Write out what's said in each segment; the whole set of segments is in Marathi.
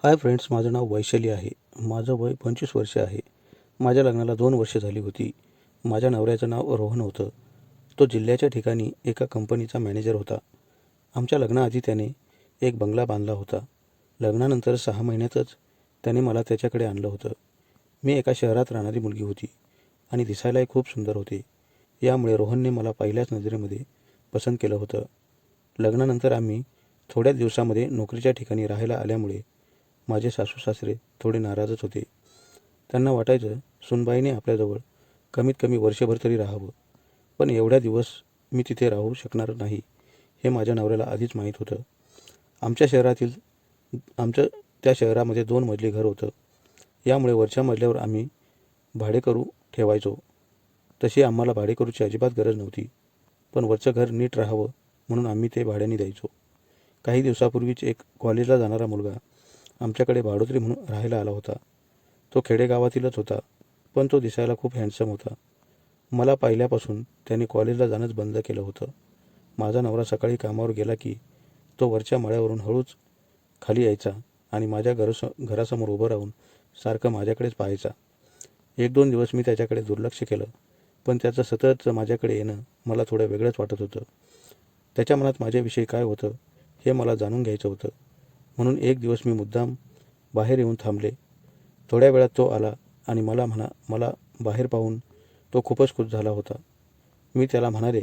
हाय फ्रेंड्स, माझं नाव वैशाली आहे. माझं वय 25 वर्ष आहे. माझ्या लग्नाला 2 वर्ष झाली होती. माझ्या नवऱ्याचं नाव रोहन होतं. तो जिल्ह्याच्या ठिकाणी एका कंपनीचा मॅनेजर होता. आमच्या लग्नाआधी त्याने एक बंगला बांधला होता. लग्नानंतर 6 महिन्यातच त्याने मला त्याच्याकडे आणलं होतं. मी एका शहरात राहणारी मुलगी होती आणि दिसायलाही खूप सुंदर होते. यामुळे रोहनने मला पहिल्याच नजरेमध्ये पसंत केलं होतं. लग्नानंतर आम्ही थोड्याच दिवसामध्ये नोकरीच्या ठिकाणी राहायला आल्यामुळे माझे सासू-सासरे थोडे नाराजच होते. त्यांना वाटायचं सूनबाईने आपल्याजवळ कमीत कमी वर्षभर तरी राहावं. पण एवढ्या दिवस मी तिथे राहू शकणार नाही हे माझ्या नवऱ्याला आधीच माहीत होतं. आमच्या त्या शहरामध्ये 2 मजली घर होतं. यामुळे वरच्या मजल्यावर आम्ही भाडेकरू ठेवायचो. तशी आम्हाला भाडेकरूची अजिबात गरज नव्हती. पण वरचं घर नीट राहावं म्हणून आम्ही ते भाड्याने द्यायचो. काही दिवसापूर्वीच एक कॉलेजला जाणारा मुलगा आमच्याकडे भाडोत्री म्हणून राहायला आला होता. तो खेडेगावातीलच होता, पण तो दिसायला खूप हँडसम होता. मला पाहिल्यापासून त्याने कॉलेजला जाणंच बंद केलं होतं. माझा नवरा सकाळी कामावर गेला की तो वरच्या माळ्यावरून हळूच खाली यायचा आणि माझ्या घरासमोर उभं राहून सारखं माझ्याकडेच पाहायचा. 1-2 दिवस मी त्याच्याकडे दुर्लक्ष केलं, पण त्याचं सततचं माझ्याकडे येणं मला थोडं वेगळंच वाटत होतं. त्याच्या मनात माझ्याविषयी काय होतं हे मला जाणून घ्यायचं होतं. म्हणून एक दिवस मी मुद्दाम बाहेर येऊन थांबले. थोड्या वेळात तो आला आणि मला बाहेर पाहून तो खूपच खुश झाला होता. मी त्याला म्हणाले,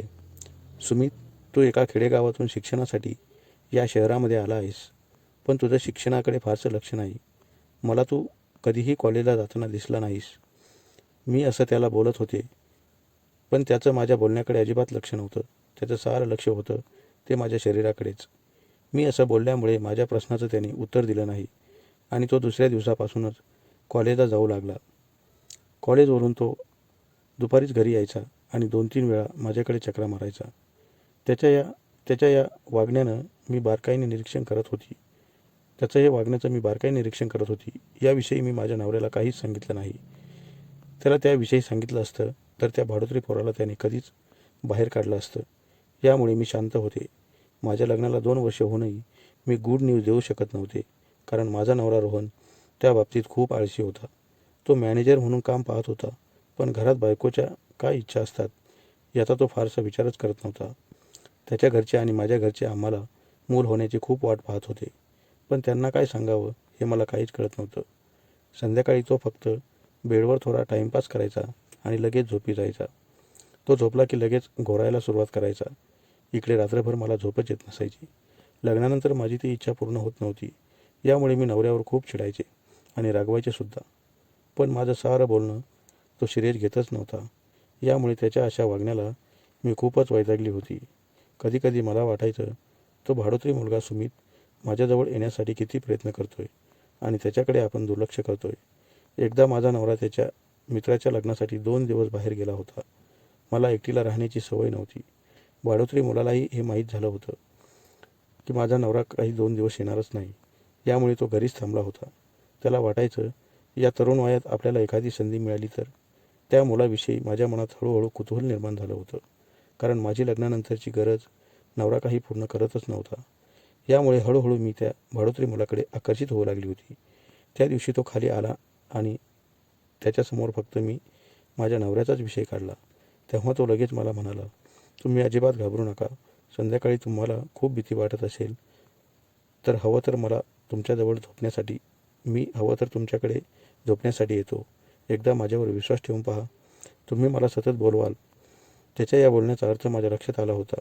सुमित, तू एका खेडेगावातून शिक्षणासाठी या शहरामध्ये आला आहेस, पण तुझं शिक्षणाकडे फारसं लक्ष नाही. मला तू कधीही कॉलेजला जाताना दिसला नाहीस. मी असं त्याला बोलत होते, पण त्याचं माझ्या बोलण्याकडे अजिबात लक्ष नव्हतं. त्याचं सारं लक्ष होतं ते माझ्या शरीराकडेच. मी असं बोलल्यामुळे माझ्या प्रश्नाचं त्याने उत्तर दिलं नाही आणि तो दुसऱ्या दिवसापासूनच कॉलेजला जाऊ लागला. कॉलेजवरून तो दुपारीच घरी यायचा आणि 2-3 वेळा माझ्याकडे चकरा मारायचा. त्याच्या या वागण्यानं मी बारकाईने निरीक्षण करत होती. त्याचं हे वागण्याचं मी बारकाईने निरीक्षण करत होती. याविषयी मी माझ्या नवऱ्याला काहीच सांगितलं नाही. त्याला त्याविषयी सांगितलं असतं तर त्या भाडोत्री पोराला त्याने कधीच बाहेर काढलं असतं. यामुळे मी शांत होते. माझ्या लग्नाला 2 वर्ष होऊनही मी गुड न्यूज देऊ शकत नव्हते, कारण माझा नवरा रोहन त्या बाबतीत खूप आळशी होता. तो मॅनेजर म्हणून काम पाहत होता, पण घरात बायकोच्या काय इच्छा असतात याचा तो फारसा विचारच करत नव्हता. त्याच्या घरचे आणि माझ्या घरचे आम्हाला मूल होण्याची खूप वाट पाहत होते, पण त्यांना काय सांगावं हे मला काहीच कळत नव्हतं. संध्याकाळी तो फक्त बेडवर थोडा टाईमपास करायचा आणि लगेच झोपी जायचा. तो झोपला की लगेच घोरायला सुरुवात करायचा. इकडे रात्रभर मला झोपच येत नसायची. लग्नानंतर माझी ती इच्छा पूर्ण होत नव्हती. यामुळे मी नवऱ्यावर खूप चिडायचे आणि रागवायचे सुद्धा. पण माझं सारं बोलणं तो शिरेच घेतच नव्हता. यामुळे त्याच्या अशा वागण्याला मी खूपच वैतागली होती. कधीकधी मला वाटायचं, तो भाडोत्री मुलगा सुमित माझ्याजवळ येण्यासाठी किती प्रयत्न करतोय आणि त्याच्याकडे आपण दुर्लक्ष करतोय. एकदा माझा नवरा त्याच्या मित्राच्या लग्नासाठी 2 दिवस बाहेर गेला होता. मला एकटीला राहण्याची सवय नव्हती. भाडोत्री मुलालाही हे माहीत झालं होतं की माझा नवरा काही 2 दिवस येणारच नाही. यामुळे तो घरीच थांबला होता. त्याला वाटायचं, या तरुण वयात आपल्याला एखादी संधी मिळाली तर. त्या मुलाविषयी माझ्या मनात हळूहळू कुतूहल निर्माण झालं होतं, कारण माझी लग्नानंतरची गरज नवरा काही पूर्ण करतच नव्हता. यामुळे हळूहळू मी त्या भाडोत्री मुलाकडे आकर्षित होऊ लागली होती. त्या दिवशी तो खाली आला आणि त्याच्यासमोर फक्त मी माझ्या नवऱ्याचाच विषय काढला. तेव्हा तो लगेच मला म्हणाला, तुम्ही अजिबात घाबरू नका. संध्याकाळी तुम्हाला खूप भीती वाटत असेल तर मी हवं तर तुमच्याकडे झोपण्यासाठी येतो. एकदा माझ्यावर विश्वास ठेवून पहा. तुम्ही मला सतत बोलवाल. त्याच्या या बोलण्याचा अर्थ माझ्या लक्षात आला होता.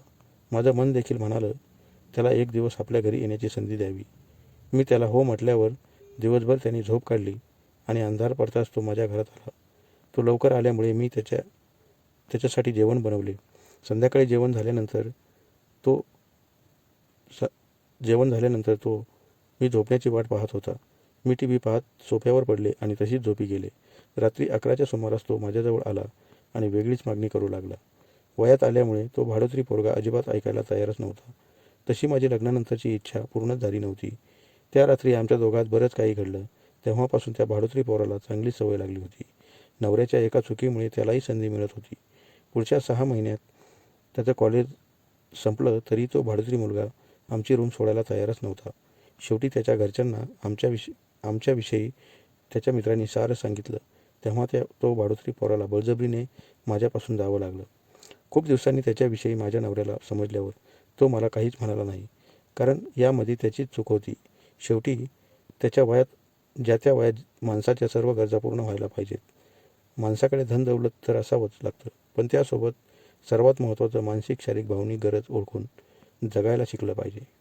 माझं मन देखील म्हणालं, त्याला एक दिवस आपल्या घरी येण्याची संधी द्यावी. मी त्याला हो म्हटल्यावर दिवसभर त्याने झोप काढली आणि अंधार पडताच तो माझ्या घरात आला. तो लवकर आल्यामुळे मी त्याच्यासाठी जेवण बनवले. संध्याकाळी तो जेवण झाल्यानंतर मी झोपण्याची वाट पाहत होता. मी टीव्ही पाहत सोफ्यावर पडले आणि तशीच झोपी गेले. रात्री 11च्या सुमारास तो माझ्याजवळ आला आणि वेगळीच मागणी करू लागला. वयात आल्यामुळे तो भाडोत्री पोरगा अजिबात ऐकायला तयारच नव्हता. तशी माझी लग्नानंतरची इच्छा पूर्णच झाली नव्हती. त्या रात्री आमच्या दोघात बरंच काही घडलं. तेव्हापासून त्या भाडोत्री पोराला चांगली सवय लागली होती. नवऱ्याच्या एका चुकीमुळे त्यालाही संधी मिळत होती. पुढच्या 6 महिन्यात त्याचं कॉलेज संपलं तरी तो भाडोत्री मुलगा आमची रूम सोडायला तयारच नव्हता. शेवटी त्याच्या घरच्यांना आमच्याविषयी त्याच्या मित्रांनी सारं सांगितलं तेव्हा तो भाडोत्री पोराला बळजबरीने माझ्यापासून जावं लागलं. खूप दिवसांनी त्याच्याविषयी माझ्या नवऱ्याला समजल्यावर तो मला काहीच म्हणाला नाही, कारण यामध्ये त्याचीच चूक होती. शेवटी त्याच्या वयात त्या वयात माणसाच्या सर्व गरजा पूर्ण व्हायला पाहिजेत. माणसाकडे धन दौलत तर असावंच लागतं, पण त्यासोबत सर्वात महत्त्वाचं मानसिक शारीरिक भावनिक गरज ओळखून जगायला शिकलं पाहिजे.